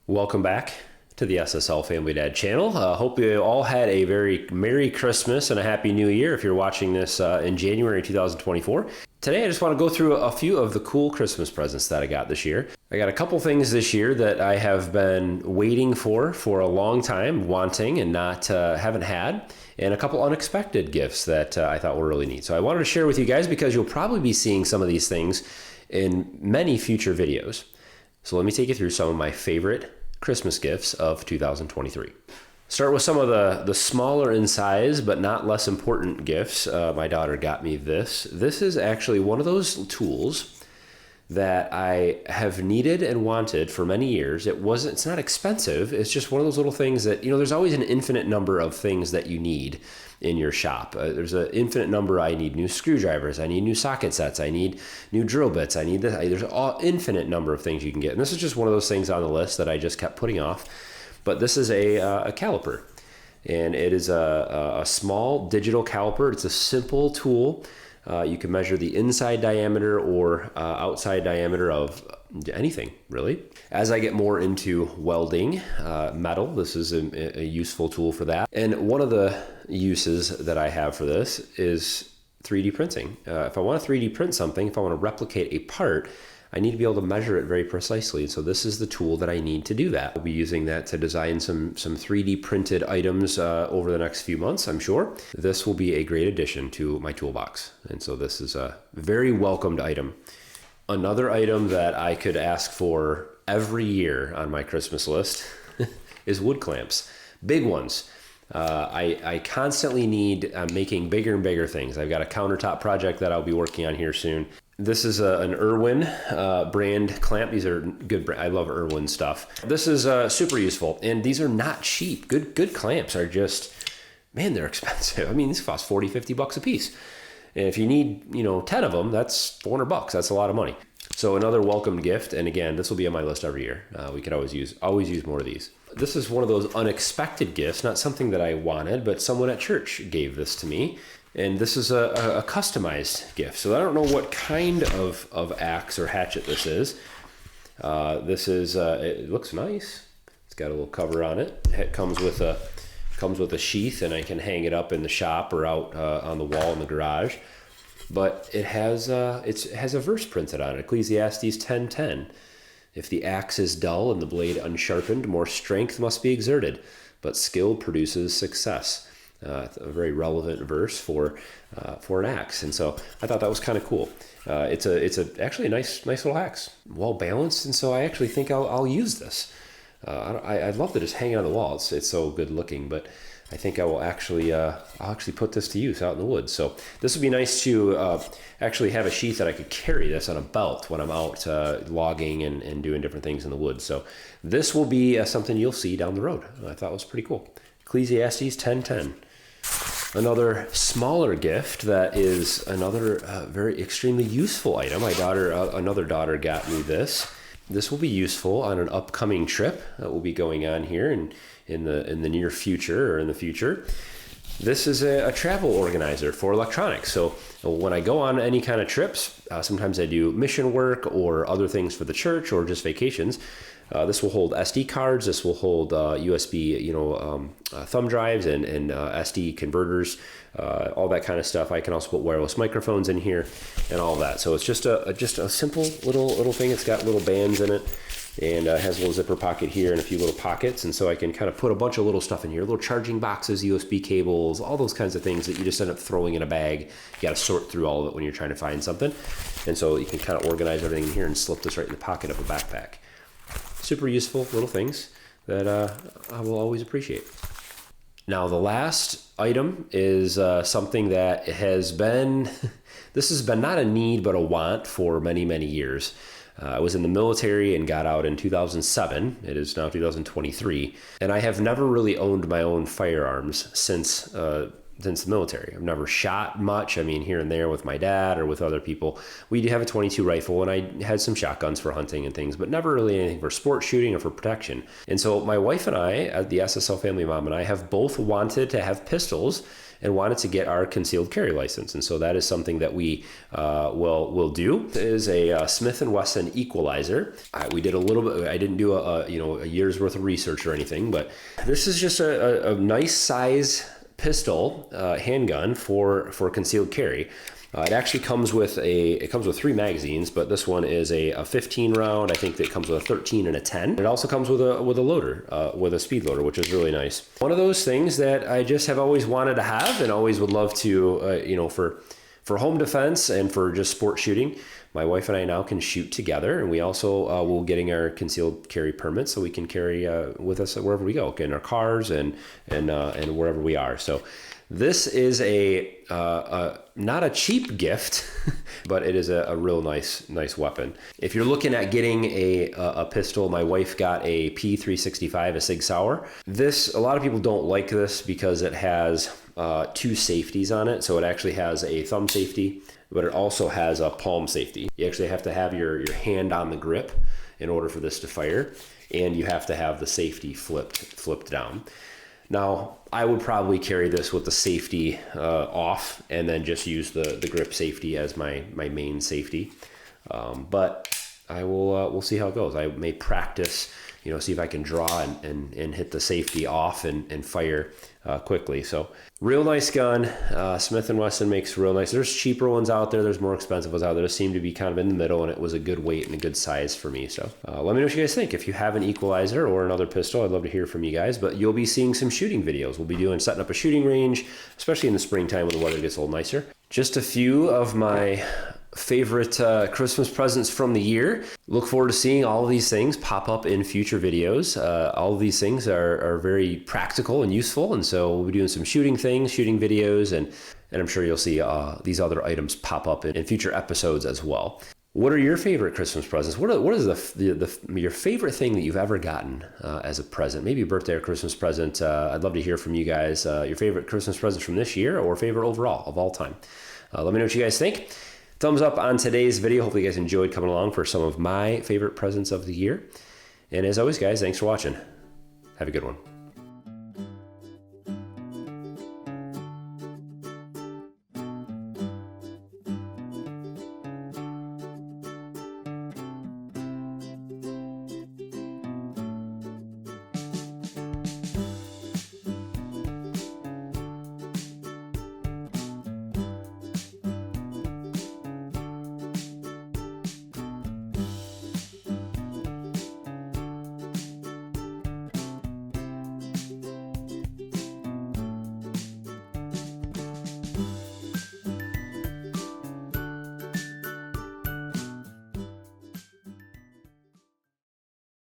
Welcome back to the SSL Family Dad channel. Hope you all had a very Merry Christmas and a Happy New Year if you're watching this in January 2024. Today I just want to go through a few of the cool Christmas presents that I got this year. I got a couple things this year that I have been waiting for a long time, wanting and haven't had, and a couple unexpected gifts that I thought were really neat. So I wanted to share with you guys because you'll probably be seeing some of these things in many future videos. So let me take you through some of my favorite Christmas gifts of 2023. Start with some of the smaller in size but not less important gifts. My daughter got me this. This is actually one of those tools that I have needed and wanted for many years. It's not expensive. It's just one of those little things that, there's always an infinite number of things that you need in your shop. There's an infinite number. I need new screwdrivers. I need new socket sets. I need new drill bits. I need this. There's an infinite number of things you can get. And this is just one of those things on the list that I just kept putting off. But this is a caliper. And it is a small digital caliper. It's a simple tool. You can measure the inside diameter or outside diameter of anything, really. As I get more into welding metal, this is a useful tool for that. And one of the uses that I have for this is 3D printing. If I want to 3D print something, if I want to replicate a part, I need to be able to measure it very precisely. So this is the tool that I need to do that. I'll be using that to design some 3D printed items over the next few months, I'm sure. This will be a great addition to my toolbox. And so this is a very welcomed item. Another item that I could ask for every year on my Christmas list is wood clamps, big ones. I constantly need making bigger and bigger things. I've got a countertop project that I'll be working on here soon. This is an Irwin brand clamp. These are good. I love Irwin stuff. This is super useful, and these are not cheap. Good clamps are just, man, they're expensive. I mean, these cost $40-50 a piece. And if you need, 10 of them, that's $400. That's a lot of money. So another welcome gift. And again, this will be on my list every year. We could always use more of these. This is one of those unexpected gifts, not something that I wanted, but someone at church gave this to me. And this is a customized gift. So I don't know what kind of axe or hatchet this is. It looks nice. It's got a little cover on it. It comes with a sheath, and I can hang it up in the shop or out on the wall in the garage. But it has a verse printed on it, Ecclesiastes 10:10. If the axe is dull and the blade unsharpened, more strength must be exerted, but skill produces success. A very relevant verse for an axe, and so I thought that was kind of cool. It's actually a nice little axe, well balanced, and so I actually think I'll use this. I'd love to just hang it on the wall. It's so good looking, but I think I will I'll actually put this to use out in the woods. So this would be nice to actually have a sheath that I could carry this on a belt when I'm out logging and doing different things in the woods. So this will be something you'll see down the road. I thought it was pretty cool. Ecclesiastes 10:10. Another smaller gift that is another very extremely useful item. Another daughter got me this. This will be useful on an upcoming trip that will be going on here in the near future or in the future. This is a travel organizer for electronics. So when I go on any kind of trips, sometimes I do mission work or other things for the church or just vacations. This will hold SD cards. This will hold USB, thumb drives and SD converters, all that kind of stuff. I can also put wireless microphones in here and all that. So it's just a simple little thing. It's got little bands in it, and has a little zipper pocket here and a few little pockets. And so I can kind of put a bunch of little stuff in here, little charging boxes, USB cables, all those kinds of things that you just end up throwing in a bag. You got to sort through all of it when you're trying to find something. And so you can kind of organize everything in here and slip this right in the pocket of a backpack. Super useful little things that I will always appreciate. Now, the last item is something that has been not a need, but a want for many, many years. I was in the military and got out in 2007. It is now 2023. And I have never really owned my own firearms since the military. I've never shot much. I mean, here and there with my dad or with other people. We do have a .22 rifle, and I had some shotguns for hunting and things, but never really anything for sport shooting or for protection. And so my wife and I, the SSL family mom and I, have both wanted to have pistols and wanted to get our concealed carry license. And so that is something that we will do. It is a Smith & Wesson Equalizer. We did a little bit, I didn't do a year's worth of research or anything, but this is just a nice size pistol handgun for concealed carry. It actually comes with 3 magazines, but this one is a 15 round. I think it comes with a 13 and a 10. It also comes with a loader, with a speed loader, which is really nice. One of those things that I just have always wanted to have and always would love to, for home defense and for just sport shooting. My wife and I now can shoot together, and we also will getting our concealed carry permits so we can carry with us wherever we go, in our cars and wherever we are. So this is not a cheap gift, but it is a real nice weapon. If you're looking at getting a pistol, my wife got a P365, a Sig Sauer. A lot of people don't like this because it has 2 safeties on it. So it actually has a thumb safety, but it also has a palm safety. You actually have to have your hand on the grip in order for this to fire, and you have to have the safety flipped down. Now, I would probably carry this with the safety off and then just use the grip safety as my main safety. But I will we'll see how it goes. I may practice, see if I can draw and hit the safety off and fire quickly. So real nice gun. Smith & Wesson makes real nice. There's cheaper ones out there. There's more expensive ones out there. It seemed to be kind of in the middle, and it was a good weight and a good size for me. So let me know what you guys think. If you have an Equalizer or another pistol, I'd love to hear from you guys. But you'll be seeing some shooting videos. We'll be setting up a shooting range, especially in the springtime when the weather gets a little nicer. Just a few of my favorite Christmas presents from the year. Look forward to seeing all of these things pop up in future videos. All of these things are very practical and useful, and so we'll be doing some shooting videos, and I'm sure you'll see these other items pop up in future episodes as well. What are your favorite Christmas presents? What is your favorite thing that you've ever gotten as a present? Maybe a birthday or Christmas present. I'd love to hear from you guys. Your favorite Christmas presents from this year or favorite overall of all time. Let me know what you guys think. Thumbs up on today's video. Hopefully you guys enjoyed coming along for some of my favorite presents of the year. And as always, guys, thanks for watching. Have a good one.